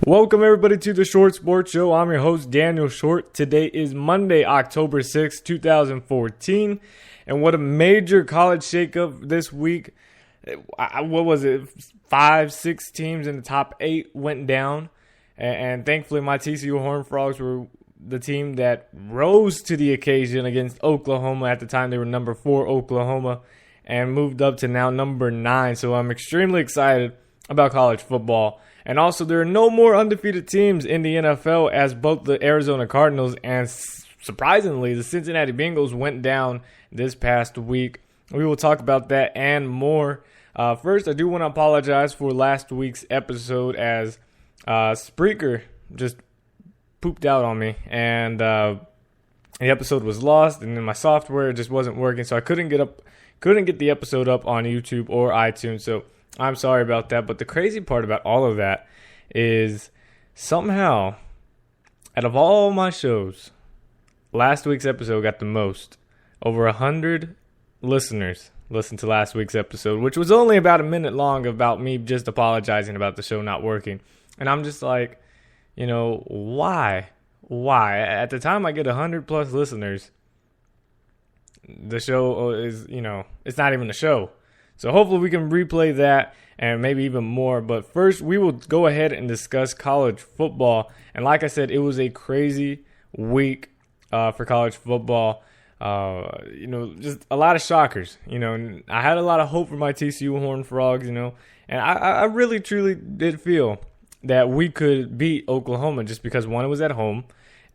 Welcome everybody to the Short Sports Show. I'm your host, Daniel Short. Today is Monday, October 6th, 2014. And what a major college shakeup this week. What was it? 5, 6 teams in the top 8 went down. And thankfully my TCU Horned Frogs were the team that rose to the occasion against Oklahoma. At the time they were number 4 Oklahoma and moved up to now number 9. So I'm extremely excited about college football. And also, there are no more undefeated teams in the NFL as both the Arizona Cardinals and, surprisingly, the Cincinnati Bengals went down this past week. We will talk about that and more. First, I do want to apologize for last week's episode as Spreaker just pooped out on me. And the episode was lost, and then my software just wasn't working, so I couldn't get the episode up on YouTube or iTunes. So I'm sorry about that, but the crazy part about all of that is somehow, out of all my shows, last week's episode got the most. Over 100 listeners listened to last week's episode, which was only about a minute long about me just apologizing about the show not working. And I'm just like, why? Why? At the time I get 100 plus listeners, the show is, it's not even a show. So hopefully we can replay that and maybe even more. But first, we will go ahead and discuss college football. And like I said, it was a crazy week for college football. Just a lot of shockers. I had a lot of hope for my TCU Horned Frogs, and I really, truly did feel that we could beat Oklahoma just because, one, it was at home,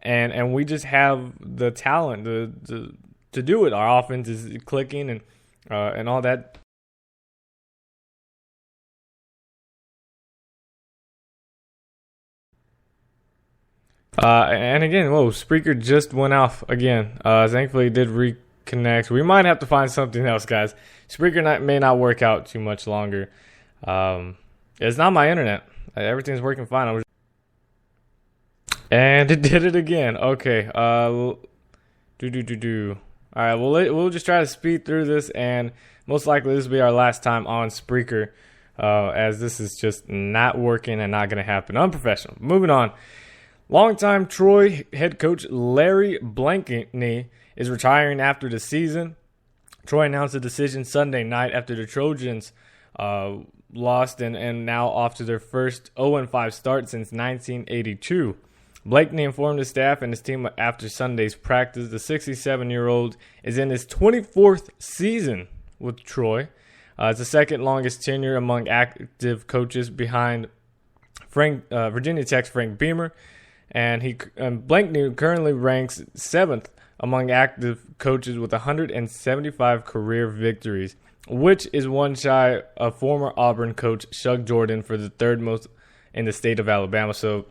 and we just have the talent to do it. Our offense is clicking and all that. And again, Spreaker just went off again. Thankfully, it did reconnect. We might have to find something else, guys. Spreaker may not work out too much longer. It's not my internet. Everything's working fine. And it did it again. Okay. All right. We'll just try to speed through this, and most likely this will be our last time on Spreaker, as this is just not working and not going to happen. Unprofessional. Moving on. Longtime Troy head coach Larry Blankney is retiring after the season. Troy announced the decision Sunday night after the Trojans lost and now off to their first 0-5 start since 1982. Blakeney informed his staff and his team after Sunday's practice. The 67-year-old is in his 24th season with Troy. It's the second longest tenure among active coaches behind Virginia Tech's Frank Beamer. And Blakeney currently ranks 7th among active coaches with 175 career victories, which is one shy of former Auburn coach Shug Jordan for the third most in the state of Alabama. So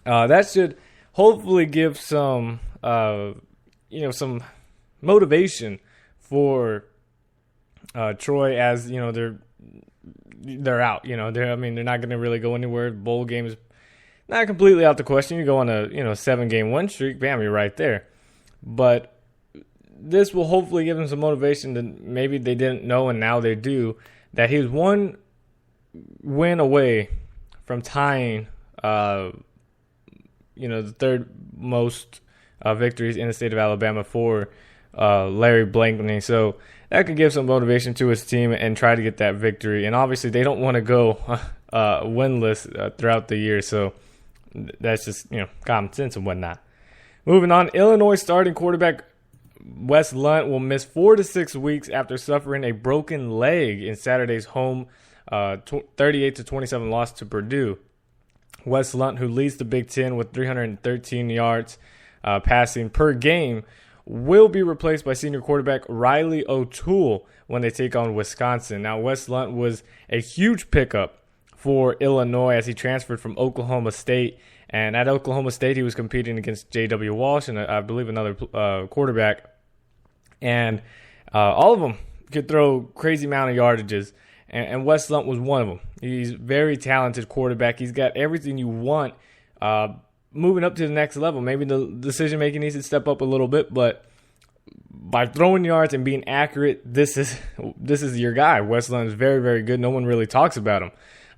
that should hopefully give some some motivation for Troy, as they're out. They're not going to really go anywhere. Bowl games not completely out the question. You go on a 7-game win streak, bam, you're right there. But this will hopefully give them some motivation that maybe they didn't know and now they do, that he was one win away from tying the third most victories in the state of Alabama for Larry Blakeney. So that could give some motivation to his team and try to get that victory. And obviously they don't want to go winless throughout the year. So that's just, common sense and whatnot. Moving on, Illinois starting quarterback Wes Lunt will miss 4 to 6 weeks after suffering a broken leg in Saturday's home 38-27 loss to Purdue. Wes Lunt, who leads the Big Ten with 313 yards passing per game, will be replaced by senior quarterback Riley O'Toole when they take on Wisconsin. Now, Wes Lunt was a huge pickup for Illinois as he transferred from Oklahoma State. And at Oklahoma State, he was competing against J.W. Walsh and I believe another quarterback. And all of them could throw crazy amount of yardages. And Wes Lunt was one of them. He's a very talented quarterback. He's got everything you want moving up to the next level. Maybe the decision-making needs to step up a little bit, but by throwing yards and being accurate, this is your guy. Wes Lunt is very, very good. No one really talks about him.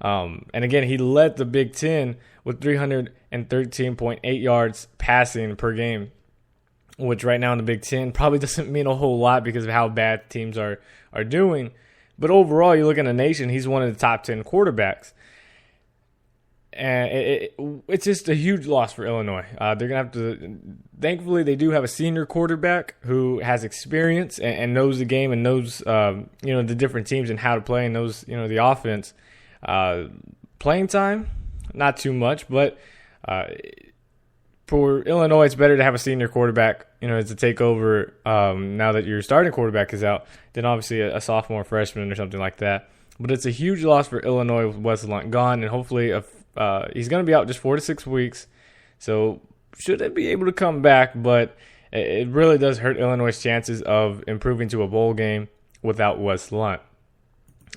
And again, he led the Big Ten with 313.8 yards passing per game, which right now in the Big Ten probably doesn't mean a whole lot because of how bad teams are doing. But overall, you look at the nation, he's one of the top 10 quarterbacks. And it's just a huge loss for Illinois. They're going to have to – thankfully, they do have a senior quarterback who has experience and knows the game and knows, the different teams and how to play and knows, the offense. Playing time, not too much, but for Illinois, it's better to have a senior quarterback, to take over now that your starting quarterback is out than obviously a sophomore, freshman, or something like that. But it's a huge loss for Illinois with Wes Lunt gone, and hopefully he's going to be out just 4 to 6 weeks. So should they be able to come back, but it really does hurt Illinois' chances of improving to a bowl game without Wes Lunt.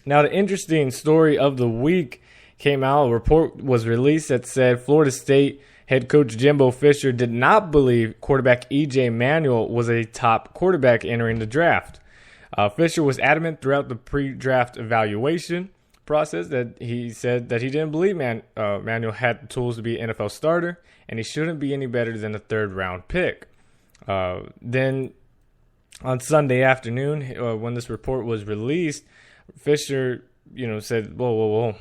Now, the interesting story of the week came out. A report was released that said Florida State head coach Jimbo Fisher did not believe quarterback E.J. Manuel was a top quarterback entering the draft. Fisher was adamant throughout the pre-draft evaluation process that he said that he didn't believe Manuel had the tools to be an NFL starter, and he shouldn't be any better than a third-round pick. Then on Sunday afternoon, when this report was released, Fisher, said, whoa,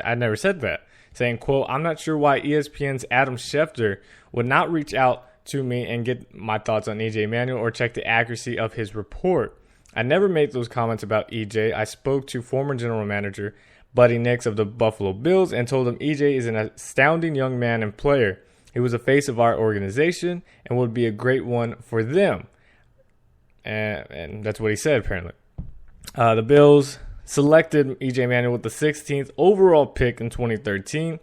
I never said that. Saying, quote, "I'm not sure why ESPN's Adam Schefter would not reach out to me and get my thoughts on E.J. Manuel or check the accuracy of his report. I never made those comments about E.J. I spoke to former general manager Buddy Nix of the Buffalo Bills and told him E.J. is an astounding young man and player. He was a face of our organization and would be a great one for them." And that's what he said, apparently. The Bills selected E.J. Manuel with the 16th overall pick in 2013,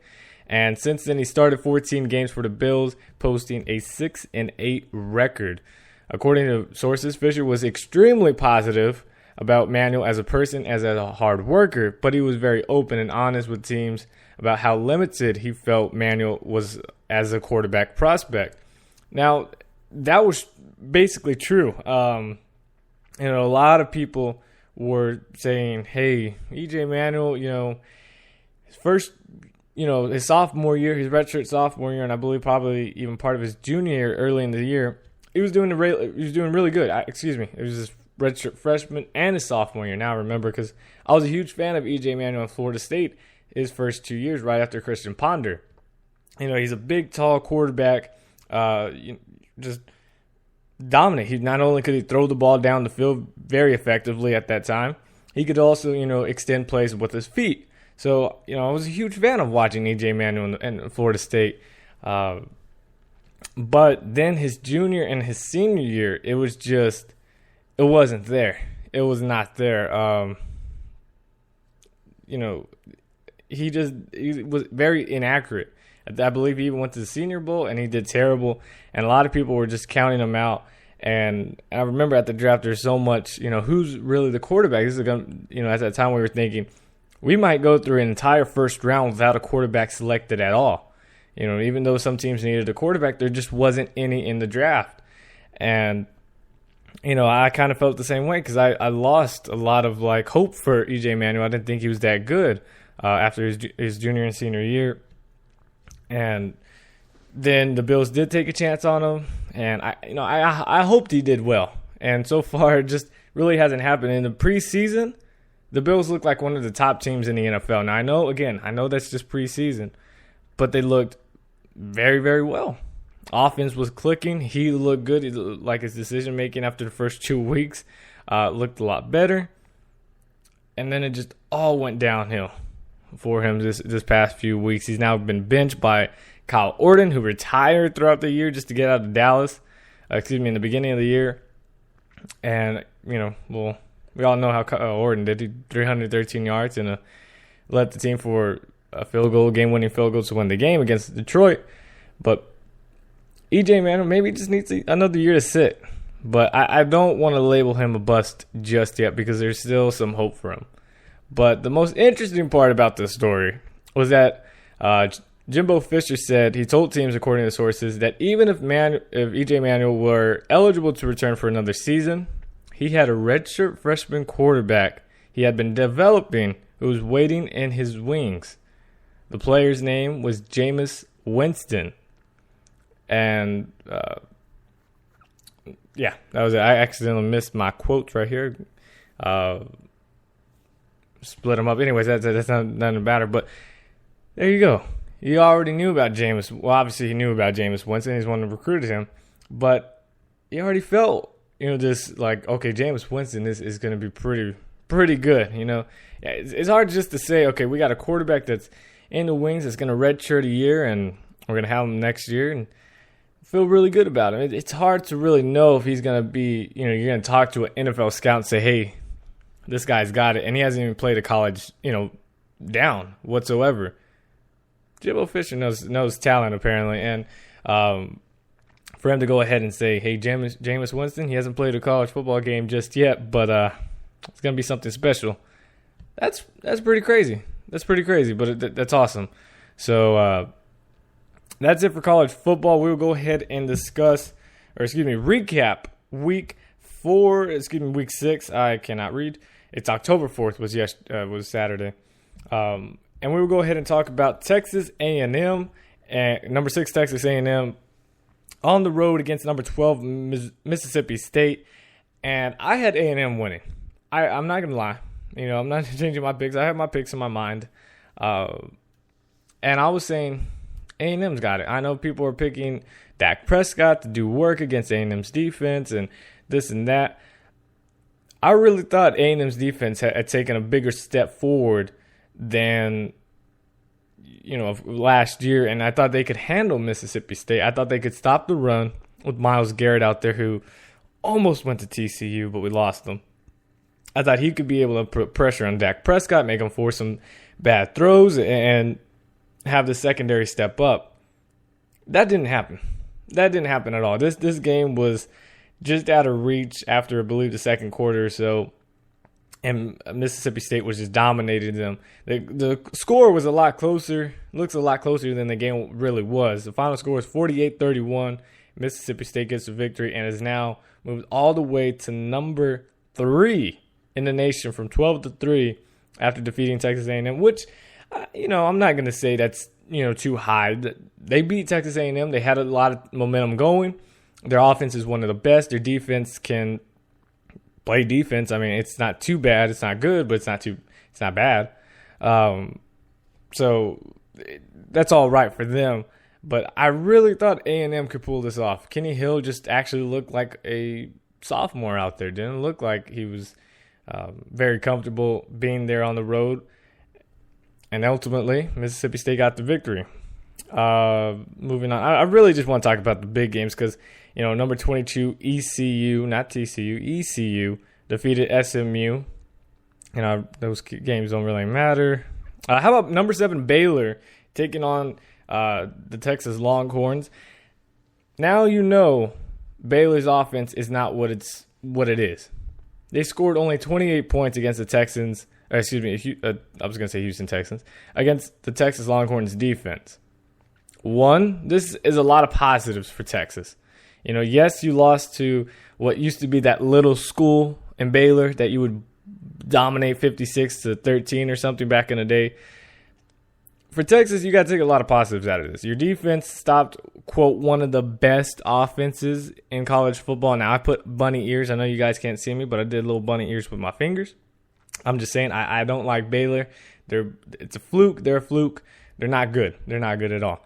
and since then he started 14 games for the Bills, posting a 6-8 record. According to sources, Fisher was extremely positive about Manuel as a person, as a hard worker, but he was very open and honest with teams about how limited he felt Manuel was as a quarterback prospect. Now, that was basically true. A lot of people were saying, hey, E.J. Manuel, his first, his sophomore year, his redshirt sophomore year, and I believe probably even part of his junior year early in the year, he was doing really good. It was his redshirt freshman and his sophomore year. Now I remember because I was a huge fan of E.J. Manuel in Florida State his first 2 years right after Christian Ponder. He's a big, tall quarterback, just dominant. He not only could he throw the ball down the field very effectively at that time, he could also, extend plays with his feet. So, I was a huge fan of watching E.J. Manuel in Florida State. But then his junior and his senior year, it wasn't there. It was not there. He was very inaccurate. I believe he even went to the Senior Bowl and he did terrible. And a lot of people were just counting him out. And I remember at the draft, there's so much, who's really the quarterback? This is at that time we were thinking we might go through an entire first round without a quarterback selected at all. Even though some teams needed a quarterback, there just wasn't any in the draft. And, I kind of felt the same way because I lost a lot of hope for E.J. Manuel. I didn't think he was that good after his junior and senior year. And then the Bills did take a chance on him, and I hoped he did well. And so far, it just really hasn't happened. In the preseason, the Bills looked like one of the top teams in the NFL. Now, I know that's just preseason, but they looked very, very well. Offense was clicking. He looked good. He looked like his decision-making after the first 2 weeks looked a lot better. And then it just all went downhill for him this past few weeks. He's now been benched by Kyle Orton, who retired throughout the year just to get out of Dallas. In the beginning of the year. And, we all know how Kyle Orton did. He 313 yards and led the team for a game-winning field goal to win the game against Detroit. But E.J. Manuel maybe just needs another year to sit. But I don't want to label him a bust just yet because there's still some hope for him. But the most interesting part about this story was that Jimbo Fisher said he told teams, according to sources, that even if E.J. Manuel were eligible to return for another season, he had a redshirt freshman quarterback he had been developing who was waiting in his wings. The player's name was Jameis Winston. And, yeah, that was it. I accidentally missed my quotes right here. Split them up. Anyways, that's nothing matter. But there you go. You already knew about Jameis. Well, obviously he knew about Jameis Winston. He's the one who recruited him. But he already felt, just like, okay, Jameis Winston is going to be pretty good. It's hard just to say, okay, we got a quarterback that's in the wings that's going to redshirt a year, and we're going to have him next year, and feel really good about him. It's hard to really know if he's going to be, you're going to talk to an NFL scout and say, hey, this guy's got it, and he hasn't even played a college, down whatsoever. Jimbo Fisher knows talent, apparently, and for him to go ahead and say, hey, Jameis Winston, he hasn't played a college football game just yet, but it's going to be something special. That's pretty crazy. That's pretty crazy, but that's awesome. So that's it for college football. We will go ahead and recap week 6. I cannot read. It's October 4th was Saturday. And we will go ahead and talk about Texas A&M and number 6 Texas A&M on the road against number 12 Mississippi State. And I had A&M winning. I'm not going to lie. I'm not changing my picks. I have my picks in my mind. And I was saying A&M's got it. I know people are picking Dak Prescott to do work against A&M's defense and this and that. I really thought A&M's defense had taken a bigger step forward than last year, and I thought they could handle Mississippi State. I thought they could stop the run with Myles Garrett out there, who almost went to TCU, but we lost him. I thought he could be able to put pressure on Dak Prescott, make him force some bad throws, and have the secondary step up. That didn't happen. That didn't happen at all. This game was just out of reach after, I believe, the second quarter or so, and Mississippi State was just dominating them. The score was looks a lot closer than the game really was. The final score is 48-31. Mississippi State gets the victory and is now moved all the way to number 3 in the nation from 12-3 after defeating Texas A&M, which, I'm not going to say that's, too high. They beat Texas A&M. They had a lot of momentum going. Their offense is one of the best. Their defense can play defense. I mean, it's not too bad. It's not good, but it's not bad. So that's all right for them. But I really thought A&M could pull this off. Kenny Hill just actually looked like a sophomore out there. Didn't look like he was very comfortable being there on the road. And ultimately, Mississippi State got the victory. Moving on, I really just want to talk about the big games because, number 22 ECU, not TCU, ECU defeated SMU. Those games don't really matter. How about number 7 Baylor taking on the Texas Longhorns? Now Baylor's offense is not what it is. They scored only 28 points against the Texans. I was going to say Houston Texans against the Texas Longhorns defense. This is a lot of positives for Texas. Yes, you lost to what used to be that little school in Baylor that you would dominate 56-13 or something back in the day. For Texas, you got to take a lot of positives out of this. Your defense stopped, quote, one of the best offenses in college football. Now, I put bunny ears. I know you guys can't see me, but I did little bunny ears with my fingers. I'm just saying I don't like Baylor. It's a fluke. They're a fluke. They're not good. They're not good at all.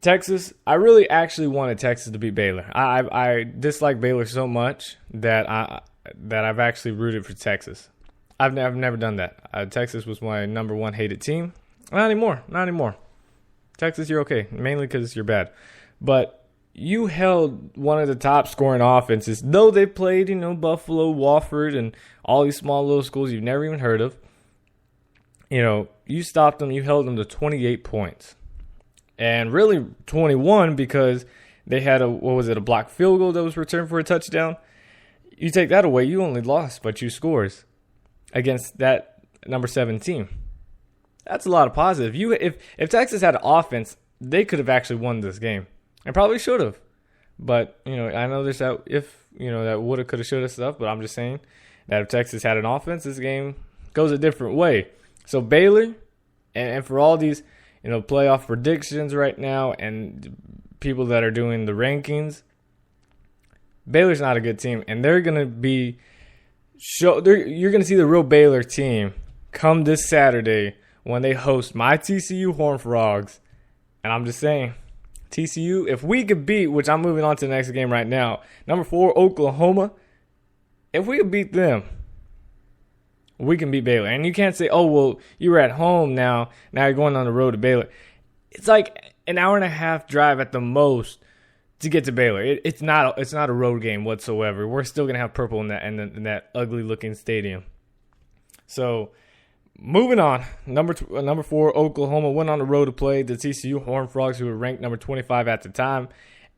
Texas, I really actually wanted Texas to beat Baylor. I dislike Baylor so much that I've actually rooted for Texas. I've never done that. Texas was my number 1 hated team. Not anymore. Texas, you're okay, mainly because you're bad. But you held one of the top scoring offenses, though they played, Buffalo, Wofford, and all these small little schools you've never even heard of. You stopped them. You held them to 28 points. And really 21 because they had a blocked field goal that was returned for a touchdown. You take that away, you only lost by 2 scores against that number 7 team. That's a lot of positive. If Texas had an offense, they could have actually won this game. And probably should have. But, I know there's that that woulda, coulda, shoulda stuff, but I'm just saying that if Texas had an offense, this game goes a different way. So Baylor, and for all these, playoff predictions right now and people that are doing the rankings, Baylor's not a good team, and they're going to be you're going to see the real Baylor team come this Saturday when they host my TCU Horned Frogs. And I'm just saying, TCU, if we could beat, which I'm moving on to the next game right now, number 4, Oklahoma, if we could beat them, we can beat Baylor. And you can't say, oh, well, you were at home now you're going on the road to Baylor. It's like an hour and a half drive at the most to get to Baylor. It's not a road game whatsoever. We're still going to have purple in that ugly-looking stadium. So, moving on, number 4, Oklahoma went on the road to play the TCU Horned Frogs, who were ranked number 25 at the time.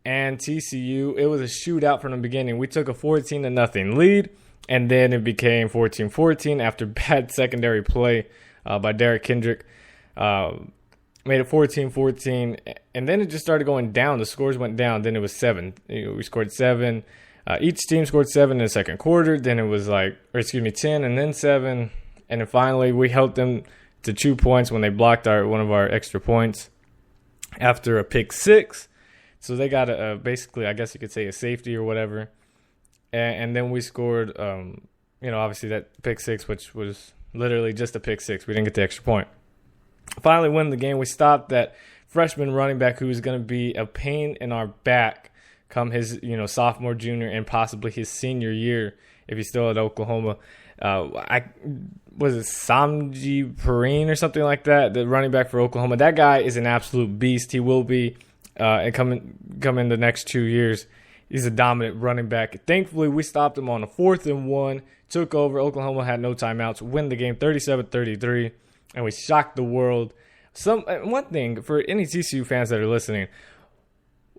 And TCU, it was a shootout from the beginning. We took a 14-0 lead, and then it became 14-14 after bad secondary play by Derek Kendrick. Made it 14-14, and then it just started going down. The scores went down. Then it was 7. We scored 7. Each team scored 7 in the second quarter. Then it was 10, and then 7. And then finally, we held them to 2 points when they blocked one of our extra points after a pick 6. So they got basically, I guess you could say, a safety or whatever. And then we scored, obviously that pick 6, which was literally just a pick 6. We didn't get the extra point. Finally win the game. We stopped that freshman running back who was going to be a pain in our back come his sophomore, junior, and possibly his senior year if he's still at Oklahoma. Was it Samji Perine or something like that, the running back for Oklahoma? That guy is an absolute beast. He will be come in the next 2 years. He's a dominant running back. Thankfully, we stopped him on a 4th and 1, took over. Oklahoma had no timeouts, win the game 37-33. And we shocked the world. One thing for any TCU fans that are listening,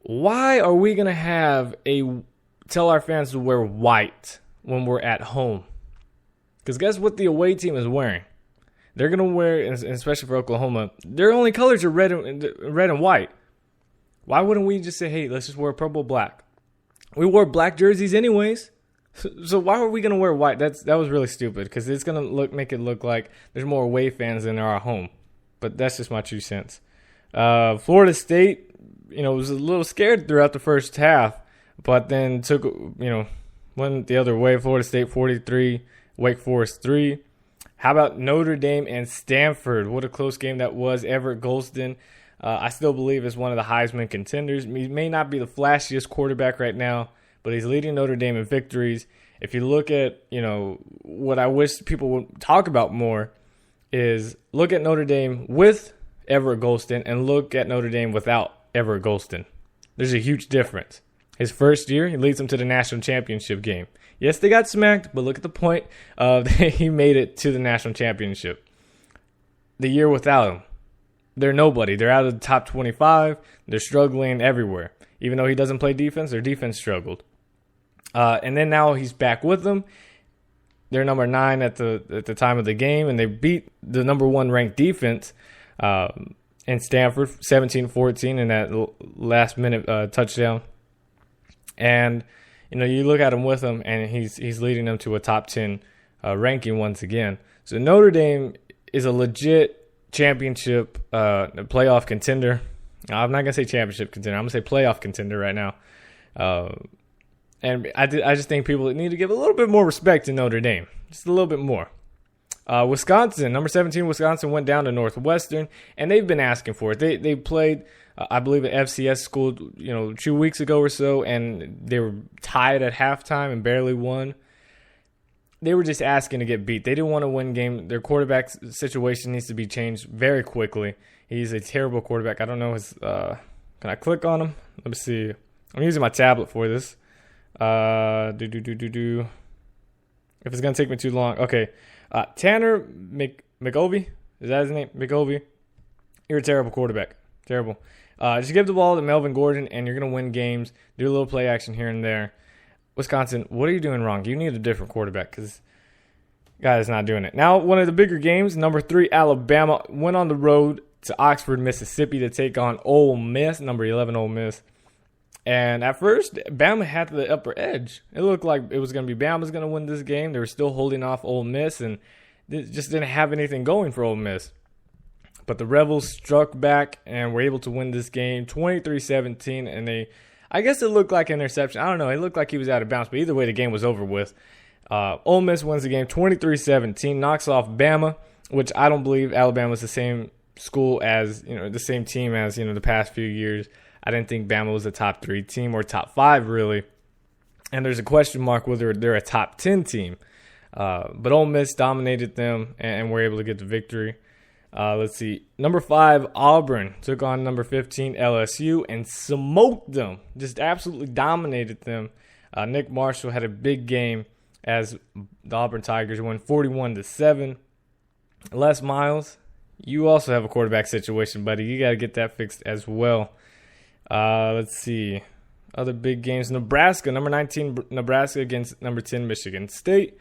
why are we going to tell our fans to wear white when we're at home? Because guess what the away team is wearing? They're going to wear, especially for Oklahoma, their only colors are red and white. Why wouldn't we just say, hey, let's just wear purple black? We wore black jerseys anyways. So why were we going to wear white? That was really stupid because it's going to make it look like there's more away fans than there are at home. But that's just my 2 cents. Florida State, was a little scared throughout the first half, but then went the other way. Florida State 43, Wake Forest 3. How about Notre Dame and Stanford? What a close game that was. Everett Golston, I still believe is one of the Heisman contenders. He may not be the flashiest quarterback right now, but he's leading Notre Dame in victories. If you look at, what I wish people would talk about more is look at Notre Dame with Everett Golston and look at Notre Dame without Everett Golston. There's a huge difference. His first year, he leads them to the national championship game. Yes, they got smacked, but look at the point he made it to the national championship. The year without him, they're nobody. They're out of the top 25. They're struggling everywhere. Even though he doesn't play defense, their defense struggled. And then now he's back with them. They're number 9 at the time of the game, and they beat the number 1 ranked defense in Stanford 17-14 in that last minute touchdown. And you look at him with him, and he's leading them to a top 10 ranking once again. So Notre Dame is a legit championship playoff contender. I'm not gonna say championship contender. I'm gonna say playoff contender right now. And I just think people need to give a little bit more respect to Notre Dame. Just a little bit more. Wisconsin, number 17, Wisconsin went down to Northwestern, and they've been asking for it. They played, I believe, at FCS school, 2 weeks ago or so, and they were tied at halftime and barely won. They were just asking to get beat. They didn't want to win game. Their quarterback situation needs to be changed very quickly. He's a terrible quarterback. I don't know his. Can I click on him? Let me see. I'm using my tablet for this. If it's gonna take me too long, okay. Tanner McOvey, is that his name? McOvey. You're a terrible quarterback. Terrible. Just give the ball to Melvin Gordon, and you're gonna win games. Do a little play action here and there. Wisconsin, what are you doing wrong? You need a different quarterback because guy is not doing it. Now, one of the bigger games, number 3, Alabama went on the road to Oxford, Mississippi to take on Ole Miss, number 11 Ole Miss. And at first, Bama had the upper edge. It looked like it was going to be Bama's going to win this game. They were still holding off Ole Miss, and just didn't have anything going for Ole Miss. But the Rebels struck back and were able to win this game 23-17, and I guess it looked like an interception. I don't know. It looked like he was out of bounds, but either way, the game was over with. Ole Miss wins the game 23-17, knocks off Bama, which I don't believe Alabama's the same school as, the same team as, the past few years. I didn't think Bama was a top 3 team or top 5, really. And there's a question mark whether they're a top 10 team. But Ole Miss dominated them and were able to get the victory. Let's see. Number 5, Auburn took on number 15, LSU, and smoked them. Just absolutely dominated them. Nick Marshall had a big game as the Auburn Tigers won 41-7. Les Miles, you also have a quarterback situation, buddy. You got to get that fixed as well. Let's see. Other big games. Nebraska, number 19, Nebraska against number 10, Michigan State.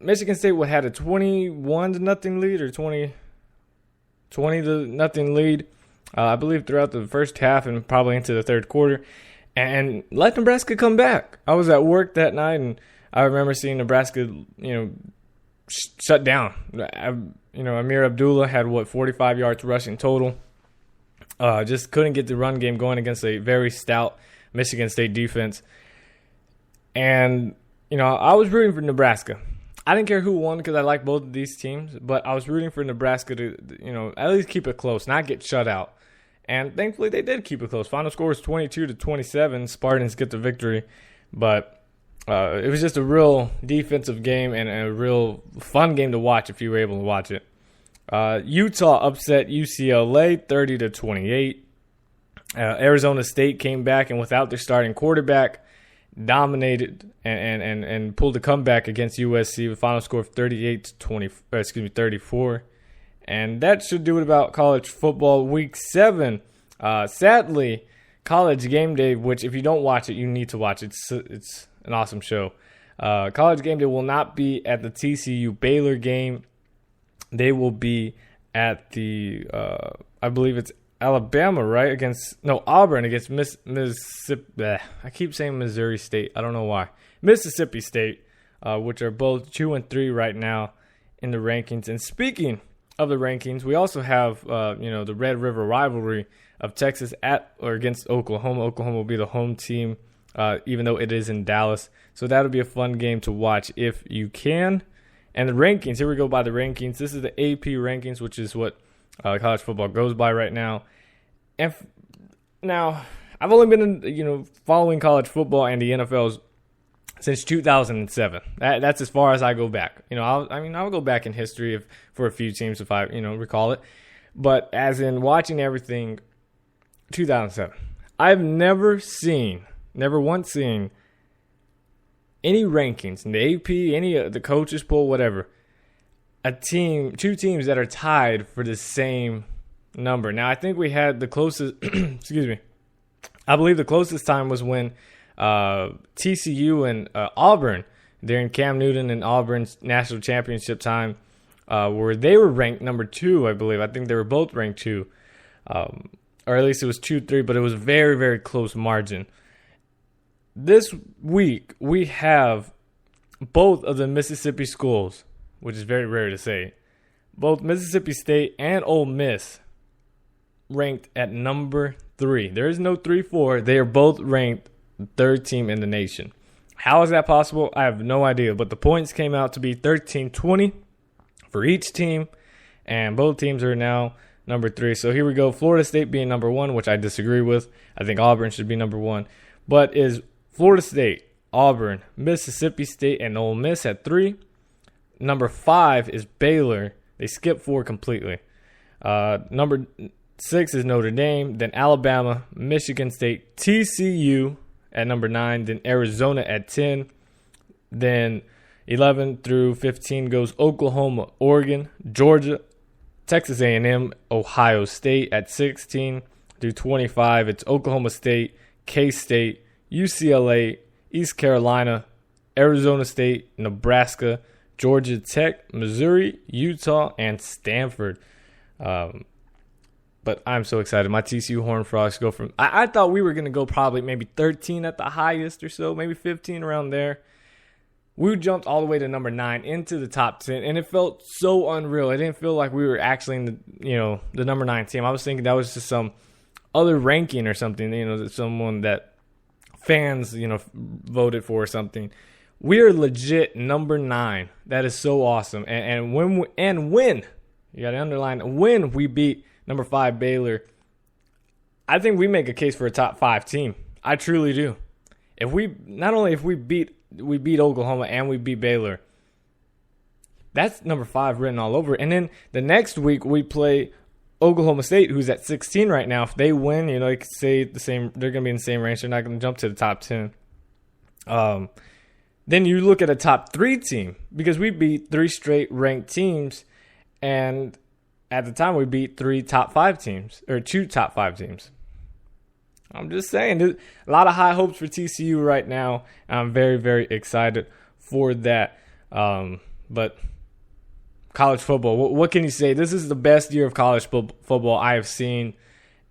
Michigan State had a 21-0 lead or 20-0 lead, I believe, throughout the first half and probably into the third quarter, and let Nebraska come back. I was at work that night, and I remember seeing Nebraska, shut down. Amir Abdullah had 45 yards rushing total. Just couldn't get the run game going against a very stout Michigan State defense. And, I was rooting for Nebraska. I didn't care who won because I like both of these teams, but I was rooting for Nebraska to, at least keep it close, not get shut out. And thankfully they did keep it close. Final score was 22-27. Spartans get the victory. But it was just a real defensive game and a real fun game to watch if you were able to watch it. Utah upset UCLA 30-28. Arizona State came back and without their starting quarterback, dominated and pulled a comeback against USC with a final score of 34. And that should do it about college football week 7. Sadly, College Game Day, which if you don't watch it, you need to watch it. It's an awesome show. College Game Day will not be at the TCU Baylor game. They will be at the, I believe it's Alabama, right? Auburn against Mississippi. I keep saying Missouri State. I don't know why. Mississippi State, which are both 2-3 right now in the rankings. And speaking of the rankings, we also have, the Red River rivalry of Texas against Oklahoma. Oklahoma will be the home team, even though it is in Dallas. So that'll be a fun game to watch if you can. And the rankings, here we go by the rankings. This is the AP rankings, which is what college football goes by right now. And now, I've only been, following college football and the NFL since 2007. That's as far as I go back. I'll go back in history for a few teams if I, recall it. But as in watching everything, 2007. I've never once seen any rankings in the AP, any of the coaches poll, whatever, two teams that are tied for the same number. Now, I think we had the closest, excuse me, I believe the closest time was when TCU and Auburn, during Cam Newton and Auburn's national championship time, where they were ranked number 2, I believe. I think they were both ranked 2, or at least it was 2-3, but it was a very, very close margin. This week, we have both of the Mississippi schools, which is very rare to say, both Mississippi State and Ole Miss ranked at number 3. There is no 3-4. They are both ranked third team in the nation. How is that possible? I have no idea, but the points came out to be 13-20 for each team, and both teams are now number 3. So here we go. Florida State being number 1, which I disagree with. I think Auburn should be number 1. But is Florida State, Auburn, Mississippi State, and Ole Miss at 3. Number 5 is Baylor. They skipped 4 completely. Number 6 is Notre Dame. Then Alabama, Michigan State, TCU at number 9. Then Arizona at 10. Then 11 through 15 goes Oklahoma, Oregon, Georgia, Texas A&M, Ohio State at 16 through 25. It's Oklahoma State, K-State, UCLA, East Carolina, Arizona State, Nebraska, Georgia Tech, Missouri, Utah, and Stanford. But I'm so excited. My TCU Horned Frogs go from... I thought we were going to go probably maybe 13 at the highest or so, maybe 15 around there. we jumped all the way to number 9 into the top 10, and it felt so unreal. It didn't feel like we were actually in the number 9 team. I was thinking that was just some other ranking or something, someone that fans, voted for or something. We are legit number 9. That is so awesome. And when you got to underline, when we beat number 5 Baylor, I think we make a case for a top 5 team. I truly do. If we beat Oklahoma and we beat Baylor, that's number 5 written all over. And then the next week we play Oklahoma State, who's at 16 right now. If they win, they could say the same. They're going to be in the same range. They're not going to jump to the top 10. Then you look at a top 3 team, because we beat 3 straight ranked teams, and at the time we beat 2 top 5 teams. I'm just saying, there's a lot of high hopes for TCU right now. I'm very, very excited for that. But college football, what can you say? This is the best year of college football I have seen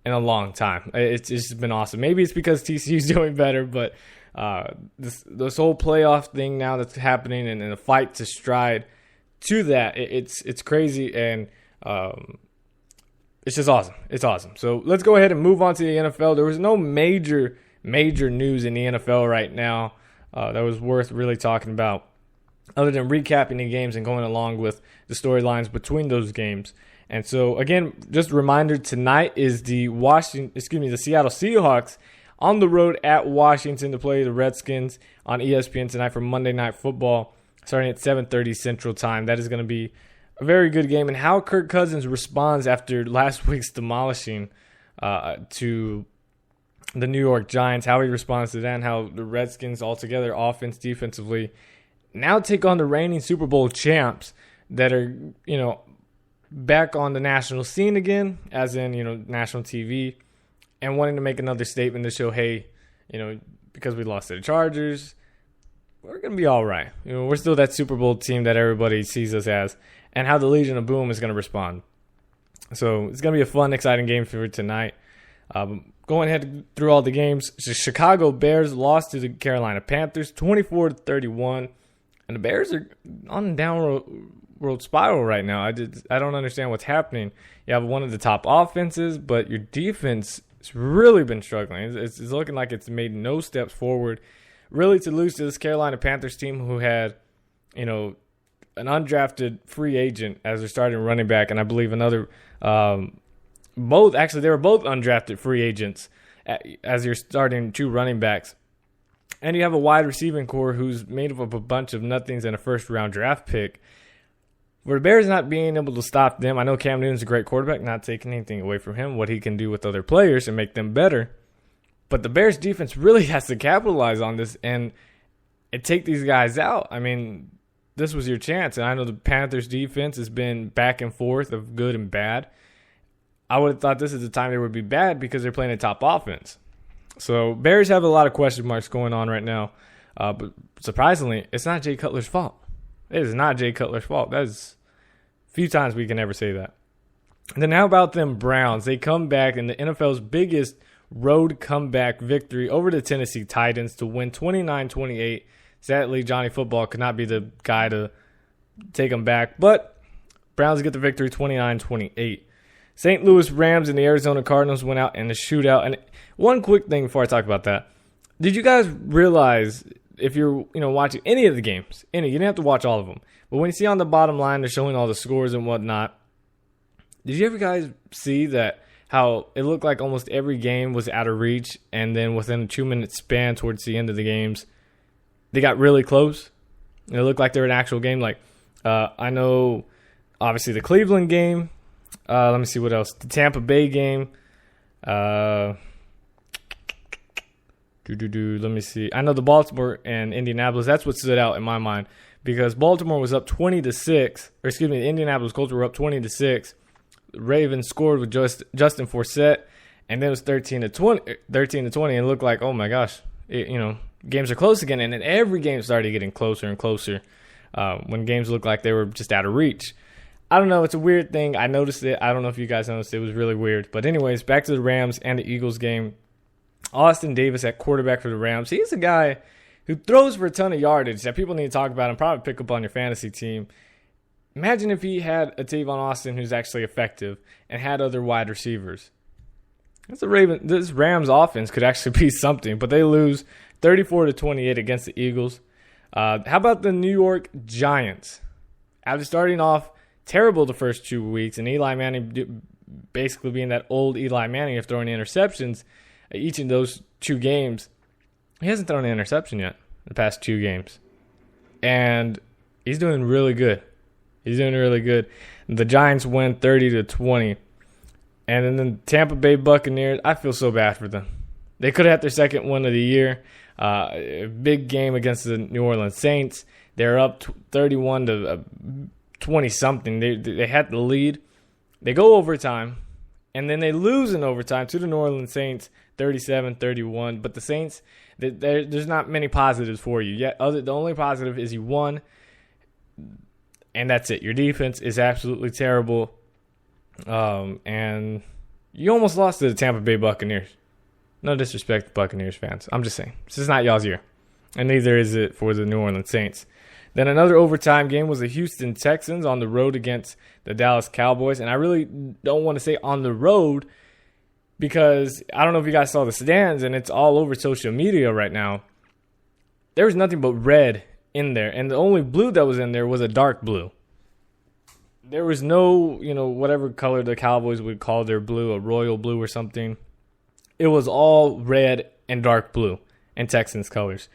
in a long time. It's just been awesome. Maybe it's because TCU's doing better, but this whole playoff thing now that's happening, and the fight to stride to that, it's crazy, and it's just awesome. It's awesome. So let's go ahead and move on to the NFL. There was no major news in the NFL right now that was worth really talking about, other than recapping the games and going along with the storylines between those games. And so, again, just a reminder, tonight is the Seattle Seahawks on the road at Washington to play the Redskins on ESPN tonight for Monday Night Football, starting at 7:30 Central Time. That is going to be a very good game. And how Kirk Cousins responds after last week's demolishing to the New York Giants, how he responds to that, and how the Redskins altogether, offense, defensively, now take on the reigning Super Bowl champs that are, back on the national scene again, as in, national TV, and wanting to make another statement to show, hey, because we lost to the Chargers, we're going to be all right. We're still that Super Bowl team that everybody sees us as, and how the Legion of Boom is going to respond. So it's going to be a fun, exciting game for tonight. Going ahead through all the games, the Chicago Bears lost to the Carolina Panthers 24-31, and the Bears are on a downward spiral right now. I don't understand what's happening. You have one of the top offenses, but your defense has really been struggling. It's looking like it's made no steps forward. Really, to lose to this Carolina Panthers team who had, an undrafted free agent as their starting running back, and I believe another, they were both undrafted free agents as your starting 2 running backs. And you have a wide receiving core who's made up of a bunch of nothings and a first-round draft pick. For the Bears not being able to stop them, I know Cam Newton's a great quarterback, not taking anything away from him, what he can do with other players and make them better. But the Bears defense really has to capitalize on this and take these guys out. I mean, this was your chance. And I know the Panthers defense has been back and forth of good and bad. I would have thought this is the time they would be bad because they're playing a top offense. So Bears have a lot of question marks going on right now. But surprisingly, it's not Jay Cutler's fault. It is not Jay Cutler's fault. That is a few times we can ever say that. And then how about them Browns? They come back in the NFL's biggest road comeback victory over the Tennessee Titans to win 29-28. Sadly, Johnny Football could not be the guy to take them back, but Browns get the victory 29-28. St. Louis Rams and the Arizona Cardinals went out in a shootout. And one quick thing before I talk about that. Did you guys realize, if you're watching any of the games, you didn't have to watch all of them, but when you see on the bottom line they're showing all the scores and whatnot, did you ever guys see that how it looked like almost every game was out of reach, and then within a 2-minute span towards the end of the games, they got really close? It looked like they were an actual game. Like, I know, obviously, the Cleveland game. Let me see what else. The Tampa Bay game. Let me see. I know the Baltimore and Indianapolis. That's what stood out in my mind, because Baltimore was up 20-6. Or excuse me, the Indianapolis Colts were up 20-6. The Ravens scored with Justin Forsett, and then it was 13-20. And it looked like, oh my gosh, games are close again. And then every game started getting closer and closer when games looked like they were just out of reach. I don't know. It's a weird thing. I noticed it. I don't know if you guys noticed it. It was really weird. But anyways, back to the Rams and the Eagles game. Austin Davis at quarterback for the Rams. He's a guy who throws for a ton of yardage that people need to talk about and probably pick up on your fantasy team. Imagine if he had a Tavon Austin who's actually effective and had other wide receivers. This Rams offense could actually be something, but they lose 34-28 against the Eagles. How about the New York Giants? After starting off terrible the first 2 weeks, and Eli Manning basically being that old Eli Manning of throwing interceptions each of those 2 games, he hasn't thrown an interception yet in the past 2 games. And he's doing really good. He's doing really good. The Giants win 30-20. And then the Tampa Bay Buccaneers, I feel so bad for them. They could have had their second win of the year. A big game against the New Orleans Saints. They're up 31-20-something. They had the lead. They go overtime. And then they lose in overtime to the New Orleans Saints, 37-31. But the Saints, there's not many positives for you. Yet the only positive is you won. And that's it. Your defense is absolutely terrible. And you almost lost to the Tampa Bay Buccaneers. No disrespect to Buccaneers fans. I'm just saying. This is not y'all's year. And neither is it for the New Orleans Saints. Then another overtime game was the Houston Texans on the road against the Dallas Cowboys. And I really don't want to say on the road because I don't know if you guys saw the stands, and it's all over social media right now. There was nothing but red in there. And the only blue that was in there was a dark blue. There was no, whatever color the Cowboys would call their blue, a royal blue or something. It was all red and dark blue in Texans colors,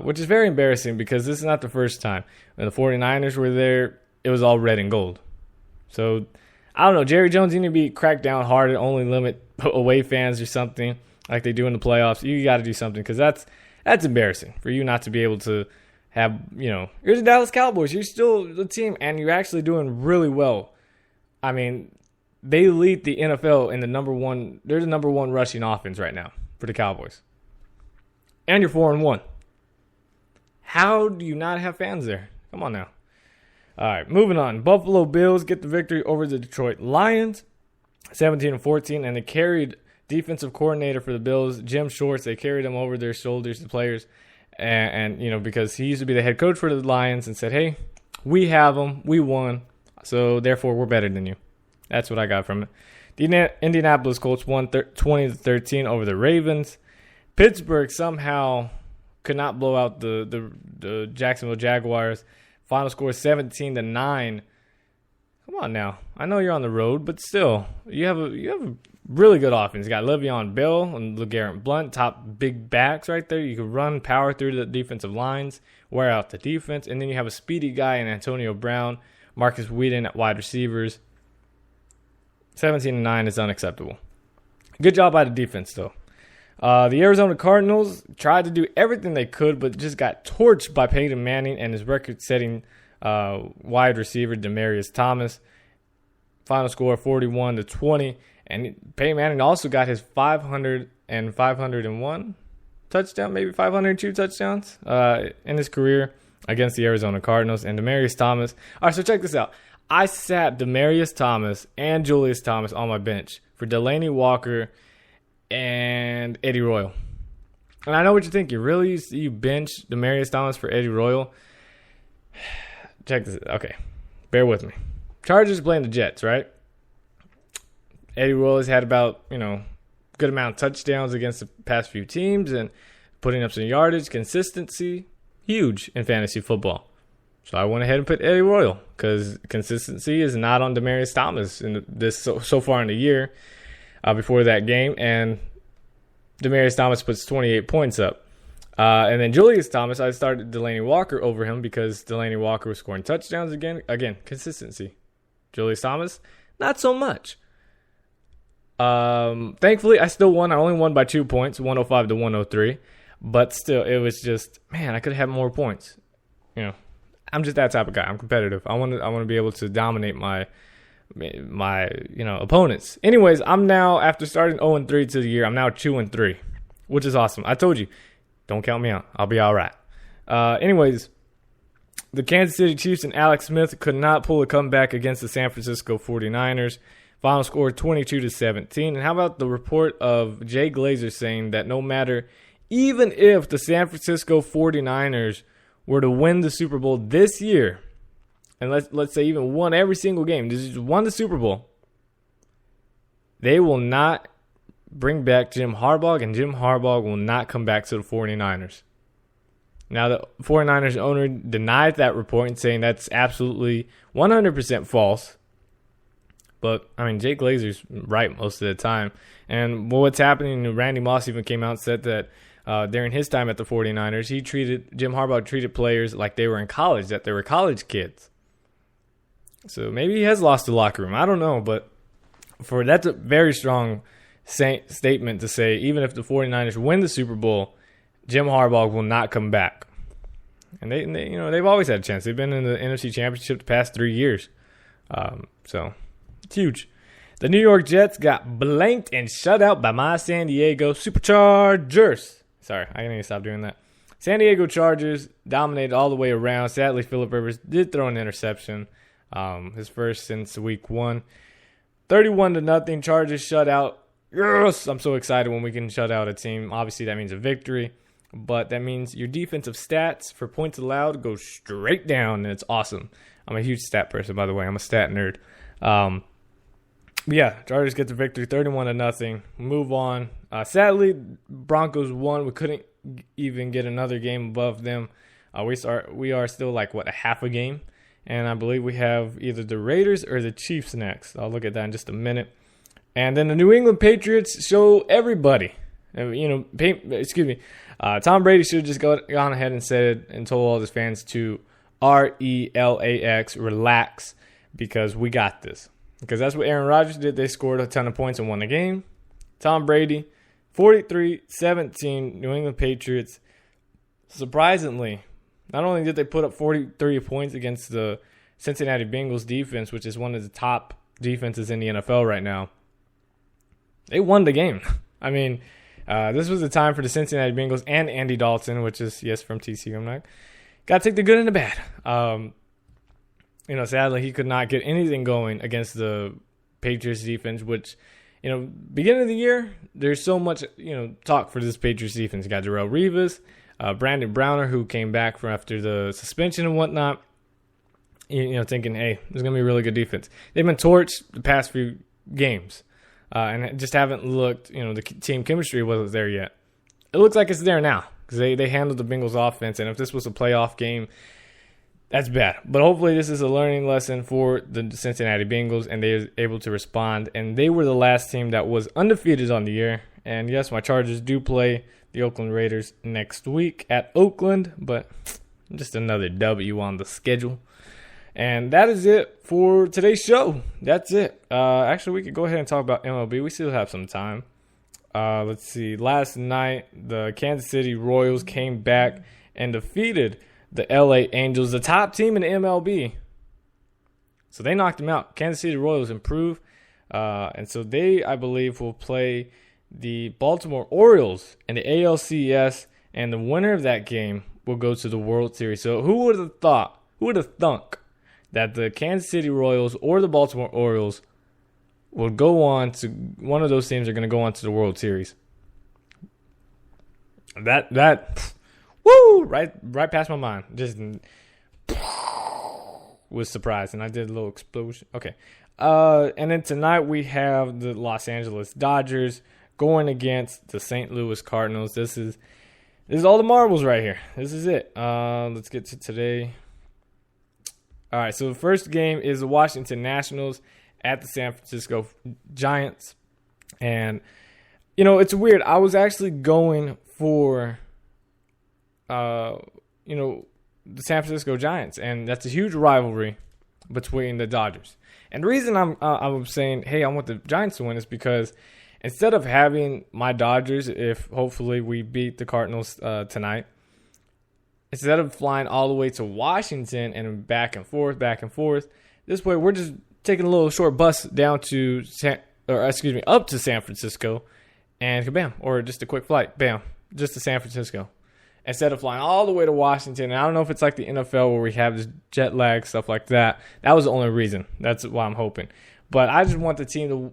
which is very embarrassing because this is not the first time. When the 49ers were there, it was all red and gold. So, I don't know. Jerry Jones, you need to be cracked down hard and only limit away fans or something like they do in the playoffs. You got to do something because that's embarrassing for you not to be able to have, you're the Dallas Cowboys. You're still the team, and you're actually doing really well. I mean, they lead the NFL in they're the number one rushing offense right now for the Cowboys. And you're 4-1. How do you not have fans there? Come on now. All right, moving on. Buffalo Bills get the victory over the Detroit Lions, 17-14, and they carried defensive coordinator for the Bills, Jim Schwartz. They carried him over their shoulders, the players. And because he used to be the head coach for the Lions and said, hey, we have them. We won. So, therefore, we're better than you. That's what I got from it. The Indianapolis Colts won 20-13 over the Ravens. Pittsburgh somehow could not blow out the Jacksonville Jaguars. Final score 17-9. Come on now. I know you're on the road, but still, you have a really good offense. You got Le'Veon Bell and LeGarrette Blount, top big backs right there. You can run, power through the defensive lines, wear out the defense. And then you have a speedy guy in Antonio Brown, Marcus Whedon at wide receivers. 17-9 is unacceptable. Good job by the defense, though. The Arizona Cardinals tried to do everything they could, but just got torched by Peyton Manning and his record-setting wide receiver, Demaryius Thomas. Final score 41-20. And Peyton Manning also got his 500 and 501 touchdown, maybe 502 touchdowns in his career against the Arizona Cardinals. And Demaryius Thomas. All right, so check this out. I sat Demaryius Thomas and Julius Thomas on my bench for Delaney Walker and Eddie Royal. And I know what you're thinking. Really? You bench Demaryius Thomas for Eddie Royal? Check this out. Okay, bear with me. Chargers playing the Jets, right? Eddie Royal has had about, good amount of touchdowns against the past few teams and putting up some yardage, consistency, huge in fantasy football. So I went ahead and put Eddie Royal because consistency is not on Demaryius Thomas in this so far in the year before that game. And Demaryius Thomas puts 28 points up. And then Julius Thomas, I started Delaney Walker over him because Delaney Walker was scoring touchdowns again. Again, consistency. Julius Thomas, not so much. Thankfully, I still won. I only won by 2 points, 105-103. But still, it was just, man, I could have had more points. I'm just that type of guy. I'm competitive. I want to be able to dominate my opponents. Anyways, I'm now, after starting 0-3 to the year, I'm now 2-3, which is awesome. I told you, don't count me out. I'll be all right. Anyways, the Kansas City Chiefs and Alex Smith could not pull a comeback against the San Francisco 49ers. Final score 22-17. And how about the report of Jay Glazer saying that no matter even if the San Francisco 49ers were to win the Super Bowl this year, and let's say even won every single game, just won the Super Bowl, they will not bring back Jim Harbaugh, and Jim Harbaugh will not come back to the 49ers. Now, the 49ers owner denied that report and saying that's absolutely 100% false. But, I mean, Jay Glazer's right most of the time. And what's happening, Randy Moss even came out and said that during his time at the 49ers, Jim Harbaugh treated players like they were in college, that they were college kids. So maybe he has lost the locker room. I don't know, but that's a very strong statement to say, even if the 49ers win the Super Bowl, Jim Harbaugh will not come back. And they've always had a chance. They've been in the NFC Championship the past 3 years. So it's huge. The New York Jets got blanked and shut out by my San Diego Superchargers. Sorry, I need to stop doing that. San Diego Chargers dominated all the way around. Sadly, Phillip Rivers did throw an interception. His first since week 1. 31-0. Chargers shut out. Yes, I'm so excited when we can shut out a team. Obviously, that means a victory. But that means your defensive stats for points allowed go straight down, and it's awesome. I'm a huge stat person, by the way. I'm a stat nerd. Yeah, Chargers get the victory, 31-0. Move on. Sadly, Broncos won. We couldn't even get another game above them. We are still like, a half a game? And I believe we have either the Raiders or the Chiefs next. I'll look at that in just a minute. And then the New England Patriots show everybody. Tom Brady should have just gone ahead and said and told all his fans to relax, relax, because we got this. Because that's what Aaron Rodgers did. They scored a ton of points and won the game. Tom Brady, 43-17, New England Patriots. Surprisingly, not only did they put up 43 points against the Cincinnati Bengals defense, which is one of the top defenses in the NFL right now, they won the game. I mean, this was the time for the Cincinnati Bengals and Andy Dalton, which is, yes, from TCU. I'm not. Got to take the good and the bad. Sadly, he could not get anything going against the Patriots defense, which, beginning of the year, there's so much, talk for this Patriots defense. You got Darrelle Revis, Brandon Browner, who came back from after the suspension and whatnot, thinking, hey, there's going to be a really good defense. They've been torched the past few games. And just haven't looked, the team chemistry wasn't there yet. It looks like it's there now because they handled the Bengals offense. And if this was a playoff game, that's bad. But hopefully this is a learning lesson for the Cincinnati Bengals and they were able to respond. And they were the last team that was undefeated on the year. And yes, my Chargers do play the Oakland Raiders next week at Oakland, but just another W on the schedule. And that is it for today's show. That's it. Actually, we could go ahead and talk about MLB. We still have some time. Let's see. Last night, the Kansas City Royals came back and defeated the LA Angels, the top team in the MLB. So they knocked them out. Kansas City Royals improved. And so they, I believe, will play the Baltimore Orioles in the ALCS. And the winner of that game will go to the World Series. So who would have thought? Who would have thunk that the Kansas City Royals or the Baltimore Orioles will go on to, one of those teams are going to go on to the World Series? That woo, right past my mind. Just was surprised, and I did a little explosion. Okay. And then tonight we have the Los Angeles Dodgers going against the St. Louis Cardinals. This is all the marbles right here. This is it. Let's get to today. All right, so the first game is the Washington Nationals at the San Francisco Giants. And, it's weird. I was actually going for, the San Francisco Giants. And that's a huge rivalry between the Dodgers. And the reason I'm saying, hey, I want the Giants to win is because instead of having my Dodgers, if hopefully we beat the Cardinals tonight, instead of flying all the way to Washington and back and forth, this way we're just taking a little short bus down to up to San Francisco, and kabam, or just a quick flight, bam, just to San Francisco, instead of flying all the way to Washington. And I don't know if it's like the NFL where we have this jet lag, stuff like that. That was the only reason. That's why I'm hoping. But I just want the team to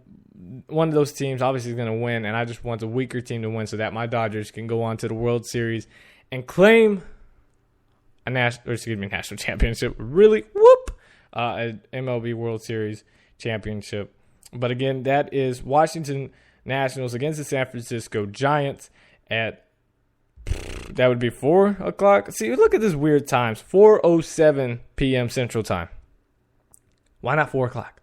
one of those teams obviously is going to win, and I just want the weaker team to win so that my Dodgers can go on to the World Series and claim a national championship. Really, a MLB World Series championship. But again, that is Washington Nationals against the San Francisco Giants at, that would be 4 o'clock. See, look at this weird times. 4:07 p.m. Central Time. Why not 4 o'clock?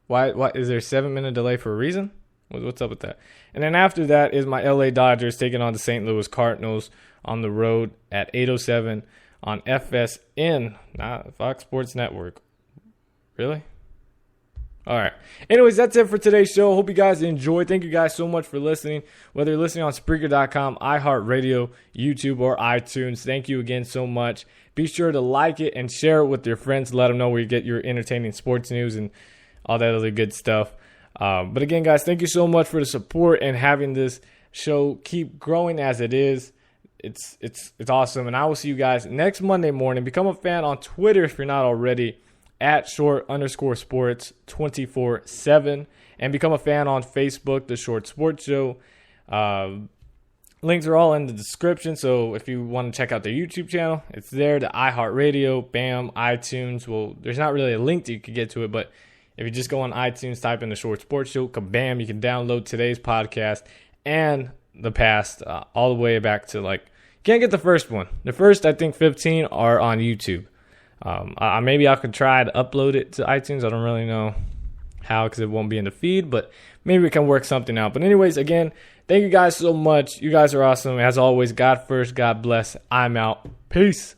Why is there a 7-minute delay for a reason? What's up with that? And then after that is my LA Dodgers taking on the St. Louis Cardinals on the road at 8:07 on FSN, not Fox Sports Network. Really? All right. Anyways, that's it for today's show. Hope you guys enjoyed. Thank you guys so much for listening. Whether you're listening on Spreaker.com, iHeartRadio, YouTube, or iTunes, thank you again so much. Be sure to like it and share it with your friends. Let them know where you get your entertaining sports news and all that other good stuff. But again, guys, thank you so much for the support and having this show keep growing as it is. It's awesome. And I will see you guys next Monday morning. Become a fan on Twitter if you're not already, at @short_sports 24/7, and become a fan on Facebook, The Short Sports Show. Links are all in the description, so if you want to check out their YouTube channel, it's there. The iHeartRadio, BAM, iTunes. Well, there's not really a link that you could get to it, but if you just go on iTunes, type in The Short Sports Show, kabam, you can download today's podcast and the past all the way back to, like, can't get the first one. The first, I think, 15 are on YouTube. Maybe I could try to upload it to iTunes. I don't really know how because it won't be in the feed, but maybe we can work something out. But anyways, again, thank you guys so much. You guys are awesome. As always, God first, God bless. I'm out. Peace.